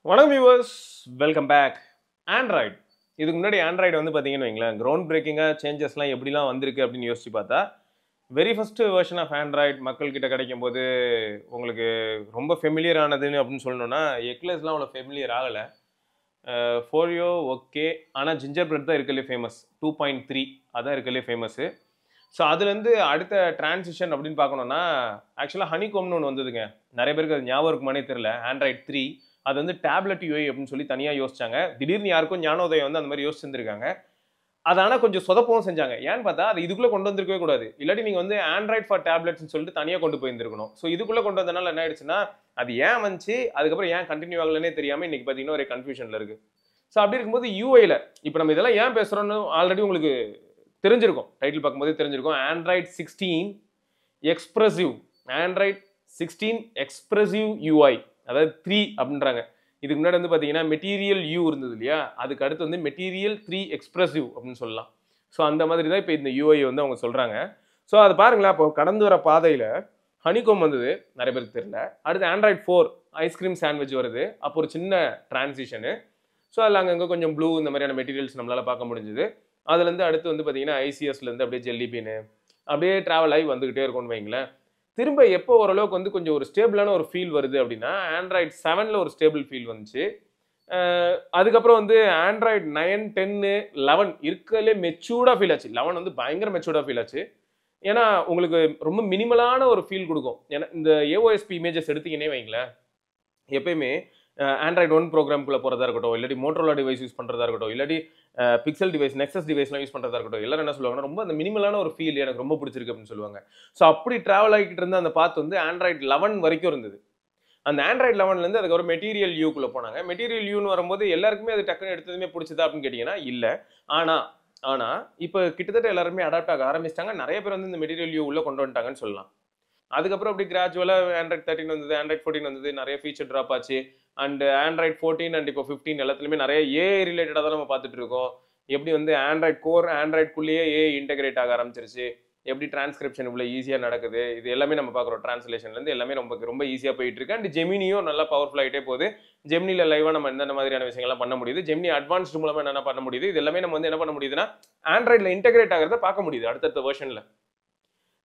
வணக்கம் viewers, welcome back. Android இதுக்கு முன்னாடி ஆண்ட்ராய்டு வந்து பார்த்தீங்கன்னு வைங்களேன், கிரவுண்ட் பிரேக்கிங்காக சேஞ்சஸ்லாம் எப்படிலாம் வந்திருக்கு அப்படின்னு யோசிச்சு பார்த்தா, very first version of Android மக்கள்கிட்ட கிடைக்கும் போது உங்களுக்கு ரொம்ப ஃபெமிலியர் ஆனதுன்னு அப்படின்னு சொல்லணும்னா, எக்லெஸ்லாம் அவ்வளோ ஃபெமிலியர் ஆகலை. ஃபோரியோ ஓகே, ஆனால் ஜிஞ்சர் பிரெட் தான் இருக்கலே ஃபேமஸ். 2.3 அதான் இருக்கலே ஃபேமஸ்ஸு. ஸோ அதுலேருந்து அடுத்த டிரான்சிஷன் அப்படின்னு பார்க்கணுன்னா, ஆக்சுவலாக ஹனிகோம்னு ஒன்று வந்ததுங்க. நிறைய பேருக்கு அது ஞாபகம் இருக்குமானே தெரில. ஆண்ட்ராய்டு 3 அது வந்து டேப்லெட் யூஐ அப்படின்னு சொல்லி தனியாக யோசிச்சாங்க. திடீர்னு யாருக்கும் ஞானோதயம் வந்து அந்த மாதிரி யோசிச்சிருந்துருக்காங்க. அது ஆனால் கொஞ்சம் சொதப்பவும் செஞ்சாங்க. ஏன்னு பார்த்தா அது இதுக்குள்ளே கொண்டு வந்திருக்கவே கூடாது. இல்லாட்டி நீங்கள் வந்து ஆண்ட்ராய்ட் ஃபார் டேப்லெட்ஸ்னு சொல்லிட்டு தனியாக கொண்டு போயிருந்துருக்கணும். ஸோ இதுக்குள்ளே கொண்டு வந்தனால என்ன ஆயிடுச்சுன்னா, அது ஏன் வந்துச்சு, அதுக்கப்புறம் ஏன் கண்டினியூ ஆகலன்னே தெரியாமல் இன்னைக்கு பார்த்தீங்கன்னா ஒரு கன்ஃபியூஷனில் இருக்கு. ஸோ அப்படி இருக்கும்போது யூஐல இப்போ நம்ம இதெல்லாம் ஏன் பேசுகிறோன்னு ஆல்ரெடி உங்களுக்கு தெரிஞ்சிருக்கும். டைட்டில் பார்க்கும்போதே தெரிஞ்சிருக்கும். Android 16 expressive, Android 16 expressive UI, அதாவது 3 அப்படின்றாங்க. இதுக்கு முன்னாடி வந்து பார்த்தீங்கன்னா மெட்டீரியல் யூ இருந்தது இல்லையா, அதுக்கு அடுத்து வந்து மெட்டீரியல் 3 எக்ஸ்பிரசிவ் அப்படின்னு சொல்லலாம். ஸோ அந்த மாதிரி தான் இப்போ இந்த யூஐ வந்து அவங்க சொல்கிறாங்க. ஸோ அது பாருங்களேன், அப்போ கடந்து வர பாதையில் ஹனிகோம் வந்தது, நிறைய பேருக்கு தெரியல. அடுத்து ஆண்ட்ராய்ட் 4 ஐஸ்கிரீம் சாண்ட்விச் வருது. அப்போ ஒரு சின்ன டிரான்சிஷனு. ஸோ அதில் அங்கங்கே கொஞ்சம் ப்ளூ இந்த மாதிரியான மெட்டீரியல்ஸ் நம்மளால் பார்க்க முடிஞ்சுது. அதுலேருந்து அடுத்து வந்து பார்த்தீங்கன்னா ஐசிஎஸ்லேருந்து அப்படியே ஜெல்லி பீனு அப்படியே ட்ராவல் ஆகி வந்துக்கிட்டே இருக்கும்னு வைங்களேன். திரும்ப எப்போ ஓரளவுக்கு வந்து கொஞ்சம் ஒரு ஸ்டேபிளான ஒரு ஃபீல் வருது அப்படின்னா, ஆண்ட்ராய்ட் 7ல் ஒரு ஸ்டேபிள் ஃபீல் வந்துச்சு. அதுக்கப்புறம் வந்து ஆண்ட்ராய்ட் 9, 10, 11 இருக்கலே மெச்சூர்டாக ஃபீல் ஆச்சு. 11 வந்து பயங்கர மெச்சூர்டாக ஃபீல் ஆச்சு. ஏன்னா உங்களுக்கு ரொம்ப மினிமலான ஒரு ஃபீல் கொடுக்கும். ஏன்னா இந்த ஏஓஎஸ்பி இமேஜஸ் எடுத்தீங்கன்னே வைங்களேன், எப்பயுமே ஆண்ட்ராய்டு 1 ப்ரோக்ராம்குள்ளே போகிறதா இருக்கட்டும், இல்லாட்டி மோட்டோரோலா டிவைஸ் யூஸ் பண்ணுறதா இருக்கட்டும், இல்லாட்டி பிக்சல் டிவைஸ், நெக்ஸஸ் டிவைஸ்லாம் யூஸ் பண்ணுறதா இருக்கட்டும், எல்லாரும் என்ன சொல்லுவாங்கன்னா, ரொம்ப அந்த மினிமலான ஒரு ஃபீல் எனக்கு ரொம்ப பிடிச்சிருக்கு அப்படின்னு சொல்லுவாங்க. ஸோ அப்படி ட்ராவல் ஆகிட்டு இருந்த அந்த பாத் வந்து ஆண்ட்ராய்டு 11 வரைக்கும் இருந்தது. அந்த ஆண்ட்ராய்டு 11லேருந்து அதுக்கப்புறம் மெட்டீரியல் யூக்குள்ளே போனாங்க. மெட்டீரியல் யூன்னு வரும்போது எல்லாருக்குமே அது டக்குன்னு எடுத்ததுமே பிடிச்சதா அப்படின்னு கேட்டிங்கன்னா இல்லை. ஆனால் இப்போ கிட்டத்தட்ட எல்லாருமே அடாப்ட் ஆக ஆரம்பிச்சிட்டாங்க. நிறைய பேர் வந்து இந்த மெட்டீரியல் யூ உள்ளே கொண்டு வந்துட்டாங்கன்னு சொல்லலாம். அதுக்கப்புறம் அப்படி கிராஜுவலாக ஆண்ட்ராய்ட் 13 வந்தது, ஆண்ட்ராய்ட் 14 வந்தது, நிறைய ஃபீச்சர் ட்ராப் ஆச்சு. அண்ட் ஆண்ட்ராய்ட் 14 அண்ட் இப்போ 15 எல்லாத்துலேயுமே நிறைய ஏஐ ரிலேட்டடாக தான் நம்ம பார்த்துட்டு இருக்கோம். எப்படி வந்து ஆண்ட்ராய்ட் கோர் ஆண்ட்ராய்ட்குள்ளேயே ஏஐ இன்டெகிரேட் ஆக ஆரம்பிச்சிருச்சு, எப்படி டிரான்ஸ்கிரிப்ஷன் இவ்வளோ ஈஸியாக நடக்குது, இது எல்லாமே நம்ம பார்க்குறோம். டிரான்ஸ்லேஷன்லேருந்து எல்லாமே ரொம்ப ரொம்ப ஈஸியாக போயிட்டு இருக்கு. அண்ட் ஜெமினியும் நல்லா பவர்ஃபுல் ஆகிட்டே போகுது. ஜெமினியில் லைவாக நம்ம என்னென்ன மாதிரியான விஷயங்கள்லாம் பண்ண முடியுது, ஜெமினி அட்வான்ஸ்டு மூலமாக என்னென்ன பண்ண முடியுது, இது எல்லாமே நம்ம வந்து என்ன பண்ண முடியுதுன்னா ஆண்ட்ராய்டில் இன்டெகிரேட் ஆகிறத பார்க்க முடியுது அடுத்தடுத்த வெர்ஷனில்.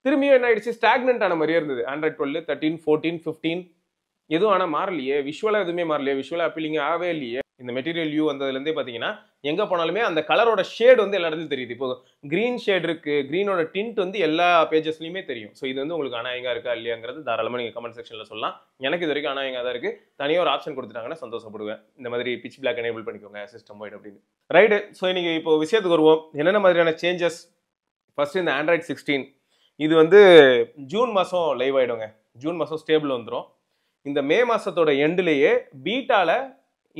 திரும்பியும் என்ன ஆயிடுச்சு, ஸ்டாக்னன்ட் ஆன மாதிரியே இருந்தது. ஆண்ட்ராய்ட் 12, 13, 14, 15 எதுவும் ஆனால் மாறலையே, விஷுவலாக எதுவுமே மாறலையே, விஷுவலாக அப்பீலிங் ஆகவே இல்லையே. இந்த மெட்டீரியல் யூ வந்ததுலேருந்தே பார்த்தீங்கன்னா எங்கே போனாலுமே அந்த கலரோட ஷேட் வந்து எல்லா இடத்துலையும் தெரியுது. இப்போ க்ரீன் ஷேட் இருக்குது, க்ரீனோட டிண்ட் வந்து எல்லா பேஜஸ்லையுமே தெரியும். ஸோ இது வந்து உங்களுக்கு அனாயங்கா இருக்கா இல்லையாங்கிறது தாராளமாக நீங்கள் கமெண்ட் செக்ஷனில் சொல்லலாம். எனக்கு இது வரைக்கும் அனாயங்கா தான் இருக்குது. தனியாக ஒரு ஆப்ஷன் கொடுத்துட்டாங்கன்னா சந்தோஷப்படுவேன். இந்த மாதிரி பிச் பிளாக் எனேபிள் பண்ணிக்கோங்க சிஸ்டம் வைட் அப்படின்னு. ரைட்டு. ஸோ இன்னைக்கு இப்போ விஷயத்துக்கு வருவோம். என்னென்ன மாதிரியான சேஞ்சஸ். ஃபர்ஸ்ட் இந்த ஆண்ட்ராய்ட் 16 இது வந்து ஜூன் மாதம் லைவ் ஆகிடுங்க. ஜூன் மாதம் ஸ்டேபிள் வந்துடும். இந்த மே மாதத்தோட எண்டுலேயே பீட்டால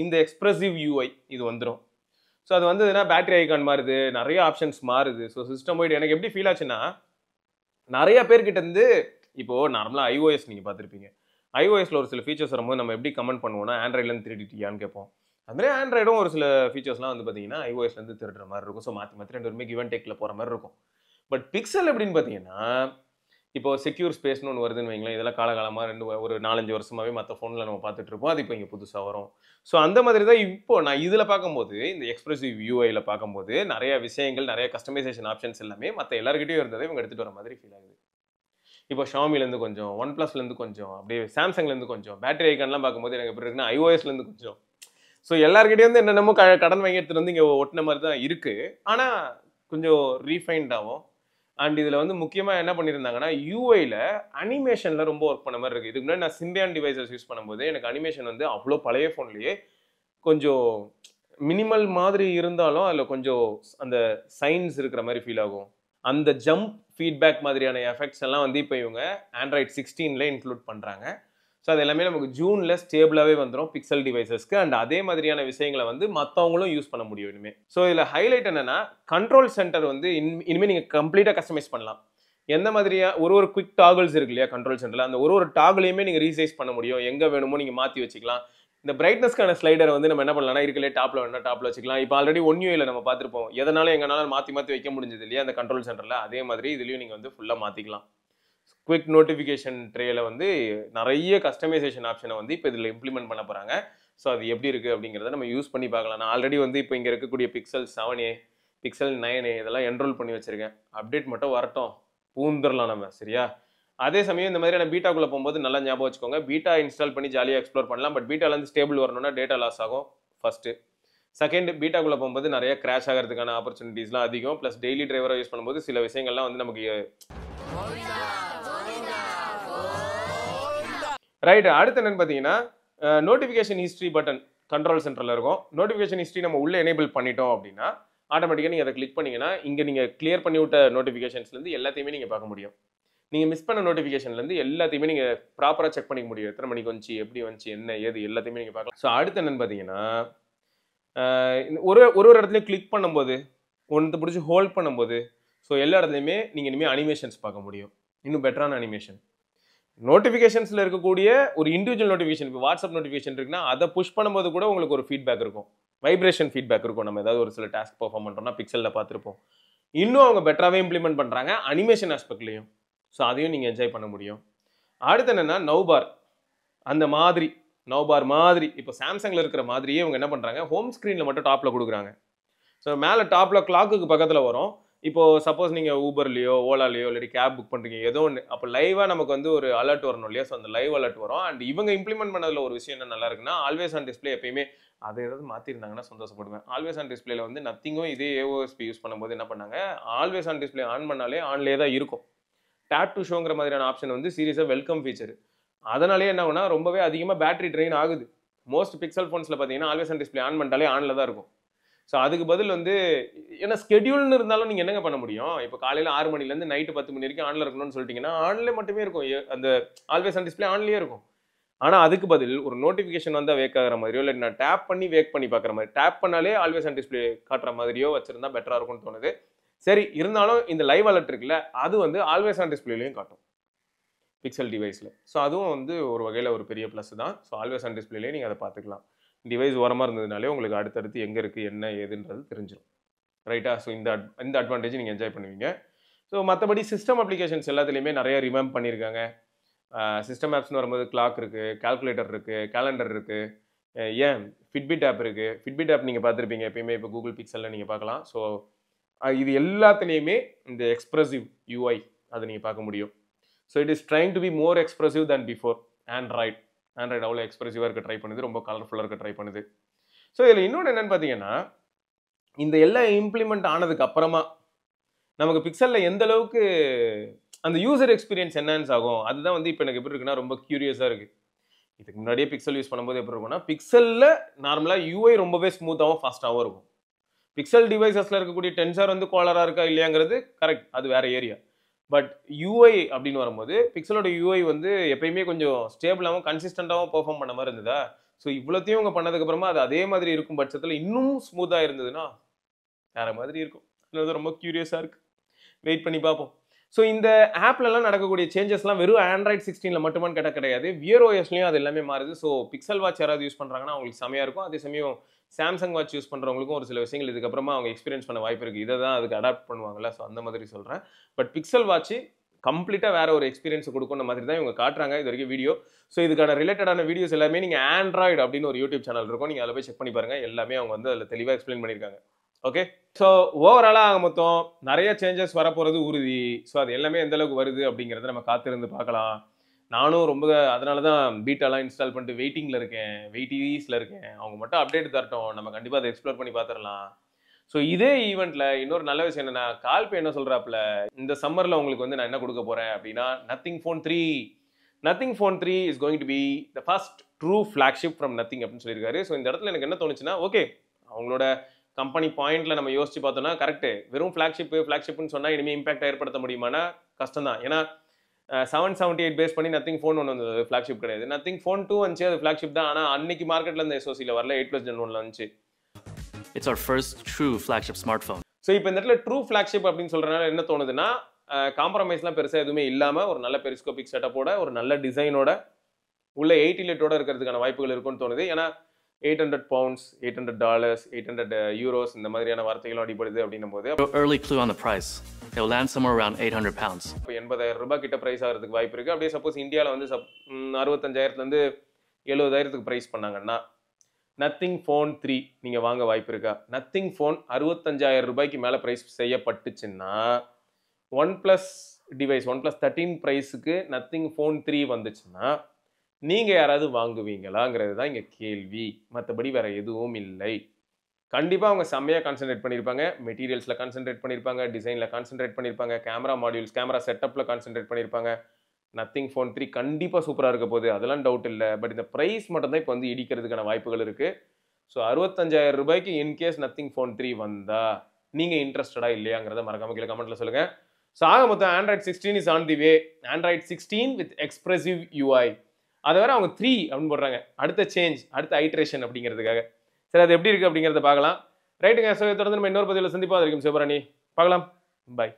இந்த எக்ஸ்பிரசிவ் யூஐ இது வந்துடும். ஸோ அது வந்ததுன்னா பேட்டரி ஐகான் மாறுது, நிறைய ஆப்ஷன்ஸ் மாறுது. ஸோ சிஸ்டம் வைட் எனக்கு எப்படி ஃபீல் ஆச்சுன்னா, நிறைய பேர்கிட்ட இருந்து இப்போ நார்மலாக ஐஓஎஸ் நீங்கள் பார்த்துருப்பீங்க. ஐஓஎஸ்ல ஒரு சில ஃபீச்சர்ஸ் வரும்போது நம்ம எப்படி கமெண்ட் பண்ணுவோம்னா, ஆண்ட்ராய்ட்லேருந்து திருடிட்டியான்னு கேட்போம். அதுமாதிரி ஆண்ட்ராய்டும் ஒரு சில ஃபீச்சர்ஸ்லாம் வந்து பார்த்தீங்கன்னா ஐஓஎஸ்லேருந்து திருடுற மாதிரி இருக்கும். ஸோ மாற்றி மாற்றி ரெண்டு பேருமே கிவ் அண்ட் டேக்கில் போகிற மாதிரி இருக்கும். பட் பிக்சல் எப்படின்னு பார்த்தீங்கன்னா, இப்போ செக்யூர் ஸ்பேஸ்னு ஒன்று வருதுன்னு வைங்களேன். இதெல்லாம் காலகாலமாக ஒரு 4-5 வருஷமாகவே மற்ற ஃபோனில் நம்ம பார்த்துட்டு இருப்போம். அது இப்போ இங்கே புதுசாக வரும். ஸோ அந்த மாதிரி தான் இப்போ நான் இதில் பார்க்கும்போது, இந்த எக்ஸ்பிரசிவ் யூஐயில் பார்க்கும்போது நிறைய விஷயங்கள், நிறைய கஸ்டமைசேஷன் ஆப்ஷன்ஸ் எல்லாமே மற்ற எல்லாருக்கிட்டையும் இருந்ததை இவங்க எடுத்துகிட்டு வர மாதிரி ஃபீல் ஆகுது. இப்போ ஷாமிலேருந்து கொஞ்சம், ஒன் ப்ளஸ்லேருந்து கொஞ்சம், அப்படியே சாம்சங்லேருந்து கொஞ்சம், பேட்டரி ஐக்கான்லாம் பார்க்கும்போது எனக்கு எப்படி இருக்குன்னா ஐஓஎஸ்லேருந்து கொஞ்சம். ஸோ எல்லாருக்கிட்டே வந்து என்னென்னமோ கடன் வாங்கி எடுத்துகிட்டு வந்து இங்கே ஒட்டின மாதிரி தான் இருக்குது. ஆனால் கொஞ்சம் ரீஃபைன்டாகவும். அண்ட் இதில் வந்து முக்கியமாக என்ன பண்ணியிருந்தாங்கன்னா, யூஐயில் அனிமேஷனில் ரொம்ப ஒர்க் பண்ண மாதிரி இருக்குது. இதுக்கு முன்னாடி நான் சிம்பியான் டிவைசஸ் யூஸ் பண்ணும்போது எனக்கு அனிமேஷன் வந்து அவ்வளோ பழைய ஃபோன்லேயே கொஞ்சம் மினிமல் மாதிரி இருந்தாலும் அதில் கொஞ்சம் அந்த சைன்ஸ் இருக்கிற மாதிரி ஃபீல் ஆகும். அந்த ஜம்ப் ஃபீட்பேக் மாதிரியான எஃபெக்ட்ஸ் எல்லாம் வந்து இப்போ இவங்க ஆண்ட்ராய்ட் 16ல இன்க்ளூட் பண்ணுறாங்க. ஸோ அது எல்லாமே நமக்கு ஜூனில் ஸ்டேபிளாகவே வந்துடும் பிக்சல் டிவைசஸ்க்கு. அண்ட் அதே மாதிரியான விஷயங்களை வந்து மற்றவங்களும் யூஸ் பண்ண முடியும் இனிமேல். ஸோ இதில் ஹைலைட் என்னன்னா, கண்ட்ரோல் சென்டர் வந்து இனிமேல் நீங்கள் கம்ப்ளீட்டாக கஸ்டமைஸ் பண்ணலாம். எந்த மாதிரியா ஒரு குவிக் டாகிள்ஸ் இருக்கு இல்லையா கண்ட்ரோல் சென்டரில், அந்த ஒரு டாகிளையுமே நீங்கள் ரீசைஸ் பண்ண முடியும். எங்கே வேணுமோ நீங்கள் மாற்றி வச்சுக்கலாம். இந்த பிரைட்னஸ்க்கான ஸ்லைடரை வந்து நம்ம என்ன பண்ணலாம்னா, இருக்கலே டாப்ல வேணா டாப்ல வச்சுக்கலாம். இப்போ ஆல்ரெடி ஒன் யூஐல நம்ம பார்த்துருப்போம். எதனாலும் எங்கனாலும் மாற்றி வைக்க முடிஞ்சது இல்லையா அந்த கண்ட்ரோல் சென்டரில். அதே மாதிரி இதுலேயும் நீங்கள் வந்து ஃபுல்லாக மாற்றிக்கலாம். குவிக் நோட்டிஃபிகேஷன் ட்ரேல வந்து நிறைய கஸ்டமைசேஷன் ஆப்ஷனை வந்து இப்போ இதில் இம்ப்ளிமெண்ட் பண்ண போகிறாங்க. ஸோ அது எப்படி இருக்குது அப்படிங்கிறத நம்ம யூஸ் பண்ணி பார்க்கலாம். நான் ஆல்ரெடி வந்து இப்போ இங்கே இருக்கக்கூடிய பிக்சல் 7a பிக்சல் 9a இதெல்லாம் என்ரோல் பண்ணி வச்சுருக்கேன். அப்டேட் மட்டும் வரட்டும், பூந்துடலாம் நம்ம. சரியா? அதே சமயம் இந்த மாதிரியான பீட்டாக்குள்ளே போகும்போது நல்லா ஞாபகம் வச்சுக்கோங்க, பீட்டா இன்ஸ்டால் பண்ணி ஜாலியாக எக்ஸ்ப்ளோர் பண்ணலாம். பட் பீட்டாலேருந்து ஸ்டேபிள் வரணும்னா டேட்டா லாஸ் ஆகும் ஃபஸ்ட்டு. செகண்ட், பீட்டாக்குள்ளே போகும்போது நிறைய கிராஷ் ஆகிறதுக்கான ஆப்பர்ச்சுனிட்டிஸ்லாம் அதிகம். ப்ளஸ் டெய்லி டிரைவராக யூஸ் பண்ணும்போது சில விஷயங்கள்லாம் வந்து நமக்கு ரைட். அடுத்து என்னன்னு பார்த்தீங்கன்னா, நோட்டிஃபிகேஷன் ஹிஸ்ட்ரி பட்டன் கண்ட்ரோல் சென்டரில் இருக்கும். நோட்டிஃபிகேஷன் ஹிஸ்ட்ரி நம்ம உள்ளே எனேபிள் பண்ணிட்டோம் அப்படின்னா ஆட்டோமேட்டிக்காக நீங்கள் அதை கிளிக் பண்ணிங்கன்னா இங்கே நீங்கள் கிளியர் பண்ணி விட்ட நோட்டிஃபிகேஷன்ஸ்லேருந்து எல்லாத்தையுமே நீங்கள் பார்க்க முடியும். நீங்கள் மிஸ் பண்ண நோட்டிஃபிகேஷன்லேருந்து எல்லாத்தையுமே நீங்கள் ப்ராப்பராக செக் பண்ணிக்க முடியும். எத்தனை மணிக்கு வந்துச்சு, எப்படி வந்துச்சு, என்ன ஏது எல்லாத்தையுமே நீங்கள் பார்க்கலாம். ஸோ அடுத்து என்னென்னு பார்த்தீங்கன்னா, ஒரு இடத்துலையும் கிளிக் பண்ணும்போது ஒன்று பிடிச்சி ஹோல்ட் பண்ணும்போது ஸோ எல்லா இடத்துலையுமே நீங்கள் இனிமேல் அனிமேஷன்ஸ் பார்க்க முடியும். இன்னும் பெட்டரான அனிமேஷன். நோட்டிஃபிகேஷன்ஸில் இருக்கக்கூடிய ஒரு இண்டிவிஜுவல் நோட்டிஃபிகேஷன், இப்போ வாட்ஸ்அப் நோட்டிஃபிகேஷன் இருக்குன்னா அதை புஷ் பண்ணும்போது கூட உங்களுக்கு ஒரு ஃபீட்பேக் இருக்கும், வைப்ரேஷன் ஃபீட்பேக் இருக்கும். நம்ம ஏதாவது ஒரு சில டாஸ்க் பெர்ஃபார்ம் பண்ணுறோம்னா பிக்சலில் பார்த்துருப்போம். இன்னும் அவங்க பெட்டராகவே இம்ப்ளிமெண்ட் பண்ணுறாங்க அனிமேஷன் ஆஸ்பெக்ட்லையும். ஸோ அதையும் நீங்கள் என்ஜாய் பண்ண முடியும். அடுத்து என்னென்னா நவ்பார். அந்த மாதிரி நவ்பார் மாதிரி இப்போ சாம்சங்கில் இருக்கிற மாதிரியே இவங்க என்ன பண்ணுறாங்க, ஹோம் ஸ்க்ரீனில் மட்டும் டாப்பில் கொடுக்குறாங்க. ஸோ மேலே டாப்பில் கிளாக்குக்கு பக்கத்தில் வரும். இப்போது சப்போஸ் நீங்கள் ஊபர்லையோ ஓலாலையோ இல்லாட்டி கேப் புக் பண்ணுறீங்க ஏதோ ஒன்று, அப்போ லைவாக நமக்கு வந்து ஒரு அலர்ட் வரணும் இல்லையா? ஸோ அந்த லைவ் அலர்ட் வரும். அண்ட் இவங்க இம்ப்ளிமெண்ட் பண்ணதில் ஒரு விஷயம் என்ன நல்லா இருக்குன்னா, ஆல்வேஸ் ஆன் டிஸ்பிளே எப்பயுமே அதை ஏதாவது மாற்றிருந்தாங்கன்னா சந்தோஷப்படுவேன். ஆல்வேஸ் ஆன் டிஸ்பிளேல வந்து நத்திங்கும் இதே ஏஓஎஸ்பி யூஸ் பண்ணும்போது என்ன பண்ணாங்க, ஆல்வேஸ் ஆன் டிஸ்பிளே ஆன் பண்ணாலே ஆன்லேயே தான் இருக்கும். டேப் டு ஷோங்கிற மாதிரியான ஆப்ஷன் வந்து சீரியஸாக வெல்கம் ஃபீச்சர். அதனாலே என்ன ஆகுனா ரொம்பவே அதிகமாக பேட்டரி ட்ரெயின் ஆகுது. மோஸ்ட் பிக்சல் ஃபோன்ஸில் பார்த்தீங்கன்னா ஆல்வேஸ் ஆன் டிஸ்பிளே ஆன் பண்ணிட்டாலே ஆனில் தான் இருக்கும். ஸோ அதுக்கு பதில் வந்து ஏன்னா ஸ்கெடியூல்னு இருந்தாலும் நீங்கள் என்னங்க பண்ண முடியும்? இப்போ காலையில் 6 மணிலேருந்து நைட்டு 10 மணி வரைக்கும் ஆனில் இருக்கணும்னு சொல்லிட்டீங்கன்னா ஆன்லேயே மட்டுமே இருக்கும், அந்த ஆல்வேஸ் ஆன் டிஸ்பிளே ஆன்லேயே இருக்கும். ஆனால் அதுக்கு பதில் ஒரு நோட்டிஃபிகேஷன் வந்தால் வேக் ஆகிற மாதிரியோ இல்லை நான் டேப் பண்ணி வேக் பண்ணி பார்க்குற மாதிரி, டேப் பண்ணாலே ஆல்வேஸ் ஆன் டிஸ்பிளே காட்டுற மாதிரியோ வச்சிருந்தா பெட்டராக இருக்கும்னு தோணுது. சரி, இருந்தாலும் இந்த லைவ் அலர்ட் இருக்குல்ல, அது வந்து ஆல்வேஸ் ஆன் டிஸ்பிளேலையும் காட்டும் பிக்சல் டிவைஸில். ஸோ அதுவும் வந்து ஒரு வகையில் ஒரு பெரிய ப்ளஸ் தான். ஸோ ஆல்வேஸ் ஆன் டிஸ்பிளேலேயே நீங்கள் அதை பார்த்துக்கலாம். டிவைஸ் ஓரமாக இருந்ததுனாலே உங்களுக்கு அடுத்தடுத்து எங்கே இருக்குது என்ன ஏதுன்றது தெரிஞ்சிடும். ரைட்டா? ஸோ இந்த அட்வான்டேஜ் நீங்கள் என்ஜாய் பண்ணுவீங்க. ஸோ மற்றபடி சிஸ்டம் அப்ளிகேஷன்ஸ் எல்லாத்துலேயுமே நிறைய ரிமெம்ப் பண்ணியிருக்காங்க. சிஸ்டம் ஆப்ஸ்னு வரும்போது கிளாக் இருக்குது, கால்குலேட்டர் இருக்குது, கேலண்டர் இருக்குது, ஏன் ஃபிட்பிட் ஆப் இருக்குது. ஃபிட்பிட் ஆப் நீங்கள் பார்த்துருப்பீங்க எப்பயுமே, இப்போ கூகுள் பிக்சலில் நீங்கள் பார்க்கலாம். ஸோ இது எல்லாத்துலேயுமே இந்த எக்ஸ்ப்ரெசிவ் யூஐ அதை நீங்கள் பார்க்க முடியும். So it is trying to be more expressive than before. Android அவ்வளோ எக்ஸ்ப்ரெசிவாக இருக்க ட்ரை பண்ணுது, ரொம்ப கலர்ஃபுல்லாக இருக்க ட்ரை பண்ணுது. ஸோ இதில் இன்னொன்று என்னென்னு பார்த்தீங்கன்னா, இந்த எல்லாம் இம்ப்ளிமெண்ட் ஆனதுக்கு அப்புறமா நமக்கு பிக்சலில் எந்த அளவுக்கு அந்த யூசர் எக்ஸ்பீரியன்ஸ் என்ஹான்ஸ் ஆகும், அதுதான் வந்து இப்போ எனக்கு எப்படி இருக்குன்னா ரொம்ப க்யூரியஸாக இருக்குது. இதுக்கு முன்னாடியே பிக்சல் யூஸ் பண்ணும்போது எப்படி இருக்கும்னா, பிக்சலில் நார்மலாக யூஐ ரொம்பவே ஸ்மூத்தாகவும் ஃபாஸ்ட்டாகவும் இருக்கும். பிக்சல் டிவைசஸில் இருக்கக்கூடிய டென்சர் வந்து கோலராக இருக்கா இல்லையாங்கிறது கரெக்ட், அது வேறு ஏரியா. பட் யூஐ அப்படின்னு வரும்போது பிக்சலோட யூஐ வந்து எப்பயுமே கொஞ்சம் ஸ்டேபிளாகவும் கன்சிஸ்டண்ட்டாகவும் பெர்ஃபார்ம் பண்ண மாதிரி இருந்ததா. ஸோ இவ்வளோத்தையும் அவங்க பண்ணதுக்கப்புறமா அது அதே மாதிரி இருக்கும் பட்சத்தில் இன்னும் ஸ்மூத்தாக இருந்ததுன்னா வேறு மாதிரி இருக்கும். அது ரொம்ப க்யூரியஸாக இருக்குது, வெயிட் பண்ணி பார்ப்போம். ஸோ இந்த ஆப்லலாம் நடக்கக்கூடிய சேஞ்சஸ்லாம் வெறும் ஆண்ட்ராய்ட் 16 மட்டுமான்னு கேட்டால் கிடையாது, வியர் ஓஎஸ்லையும் அது எல்லாமே மாறுது. ஸோ பிக்சல் வாட்ச் யாராவது யூஸ் பண்ணுறாங்கன்னா அவங்களுக்கு செமையாக இருக்கும். அதே சமயம் சாம்சங் வாட்ச் யூஸ் பண்ணுறவங்களுக்கும் ஒரு சில விஷயங்கள் இதுக்கப்புறமா அவங்க எக்ஸ்பீரியன்ஸ் பண்ண வாய்ப்பு இருக்குது. இதை தான் அதுக்கு அடாப்ட் பண்ணுவாங்கல்ல, ஸோ அந்த மாதிரி சொல்கிறேன். பட் பிக்சல் வாட்ச் கம்ப்ளீட்டாக வேறு ஒரு எக்ஸ்பீரியன்ஸ் கொடுக்குற மாதிரி தான் இவங்க காட்டுறாங்க இது வரைக்கும் வீடியோ. ஸோ இதுக்கான ரிலேட்டடான வீடியோஸ் எல்லாமே நீங்கள் ஆண்ட்ராய்டு அப்படின்னு ஒரு யூடியூப் சேனல் இருக்கும், நீங்கள் அதில் போய் செக் பண்ணி பாருங்கள். எல்லாமே அவங்க வந்து அதில் தெளிவாக எக்ஸ்பிளைன் பண்ணியிருக்காங்க. ஓகே, ஸோ ஓவராலாக மொத்தம் நிறைய சேஞ்சஸ் வரப்போகிறது உறுதி. ஸோ அது எல்லாமே எந்த அளவுக்கு வருது அப்படிங்கிறத நம்ம காத்திருந்து பார்க்கலாம். நானும் ரொம்ப அதனால தான் பீட்டாலாம் இன்ஸ்டால் பண்ணிட்டு வெயிட்டிங்கில் இருக்கேன், வெயிட்டிங்ஸில் இருக்கேன். அவங்க மட்டும் அப்டேட் தரட்டும், நம்ம கண்டிப்பாக அதை எக்ஸ்ப்ளோர் பண்ணி பார்த்துடலாம். ஸோ இதே ஈவெண்ட்டில் இன்னொரு நல்ல விஷயம் என்னென்னா, கால்பே என்ன சொல்கிறாப்புல, இந்த சம்மரில் உங்களுக்கு வந்து நான் என்ன கொடுக்க போகிறேன் அப்படின்னா, Nothing phone 3 is going to be the first true flagship from Nothing அப்படின்னு சொல்லியிருக்காரு. ஸோ இந்த இடத்துல எனக்கு என்ன தோணுச்சுன்னா, ஓகே அவங்களோட கம்பெனி பாயிண்ட்ல நம்ம யோசிச்சு பார்த்தோம்னா கரெக்டு. வெறும் ஃப்ளாக்ஷிப்னு சொன்னால் இனிமேல் இம்பாக்ட் ஏற்படுத்த முடியுமானா கஷ்டம் தான். ஏன்னா 778 பேஸ் பண்ணி நத்திங் ஃபோன் ஒன்று வந்தது, ஃப்ளாக்ஷிப் கிடையாது. நத்திங் ஃபோன் 2 வந்துச்சு, அது ஃப்ளாக்ஷிப் தான். ஆனால் அன்னைக்கு மார்க்கெட்டில் இந்த எஸ்ஓசியில் வரல, 8+ Gen 1 வந்துச்சு. It's our first true flagship smartphone. So இப்போ இந்த இடத்துல ட்ரூ ஃப்ளாக்ஷிப் அப்படின்னு சொல்கிறனால என்ன தோணுதுன்னா, காம்ப்ரமைஸ்லாம் பெருசாக எதுவுமே இல்லாமல் ஒரு நல்ல பெரிஸ்கோபிக் செட்டப்போட ஒரு நல்ல டிசைனோட உள்ள 80 லிட்டோட இருக்கிறதுக்கான வாய்ப்புகள் இருக்குன்னு தோணுது. ஏன்னா $800, $800, €800 இந்த மாதிரியான வார்த்தைகளும் அடிபடுது அப்படின்னும் போது Early clue on the price. It will land somewhere around £800. இப்போ 80,000 கிட்ட ப்ரைஸ் ஆகிறதுக்கு வாய்ப்பு இருக்குது. அப்படியே சப்போஸ் இந்தியாவில் வந்து 65,000லேருந்து 70,000க்கு ப்ரைஸ் பண்ணாங்கன்னா நத்திங் ஃபோன் 3 நீங்கள் வாங்க வாய்ப்பு இருக்கா? நத்திங் ஃபோன் 65,000 ரூபாய்க்கு மேலே ப்ரைஸ் செய்யப்பட்டுச்சுன்னா OnePlus device OnePlus 13 ப்ரைஸுக்கு நத்திங் ஃபோன் 3 வந்துச்சுன்னா நீங்கள் யாராவது வாங்குவீங்களாங்கிறது தான் இங்கே கேள்வி. மற்றபடி வேற எதுவும் இல்லை. கண்டிப்பாக அவங்க செம்மையாக கான்சென்ட்ரேட் பண்ணியிருப்பாங்க. மெட்டீரியல்ஸில் கான்சென்ட்ரேட் பண்ணியிருப்பாங்க, டிசைனில் கான்சென்ட்ரேட் பண்ணியிருப்பாங்க, கேமரா மாடியூல்ஸ் கேமரா செட்டப்பில் கான்சென்ட்ரேட் பண்ணியிருப்பாங்க. நத்திங் ஃபோன் 3 கண்டிப்பாக சூப்பராக இருக்க போகுது, அதெல்லாம் டவுட் இல்லை. பட் இந்த ப்ரைஸ் மட்டும் தான் இப்போ வந்து இடிக்கிறதுக்கான வாய்ப்புகள் இருக்குது. ஸோ 65,000 ரூபாய்க்கு இன்கேஸ் நத்திங் ஃபோன் 3 வந்தால் நீங்கள் இன்ட்ரெஸ்டடா இல்லையாங்கிறத மறக்காம கீழே கமெண்ட்டில் சொல்லுங்கள். ஸோ ஆக மொத்தம் Android 16 is on the way. Android 16 with expressive UI. அதை வேற அவங்க 3 அப்படின்னு போடுறாங்க. அடுத்த சேஞ்ச், அடுத்த ஐட்ரேஷன் அப்படிங்கிறதுக்காக. சரி, அது எப்படி இருக்குது அப்படிங்கிறத பார்க்கலாம். ரைட்டுங்க. ஸோ தொடர்ந்து நம்ம இன்னொரு பதிவில் சந்திப்போம். அது வரைக்கும் சிவபரணி பார்க்கலாம். பாய்.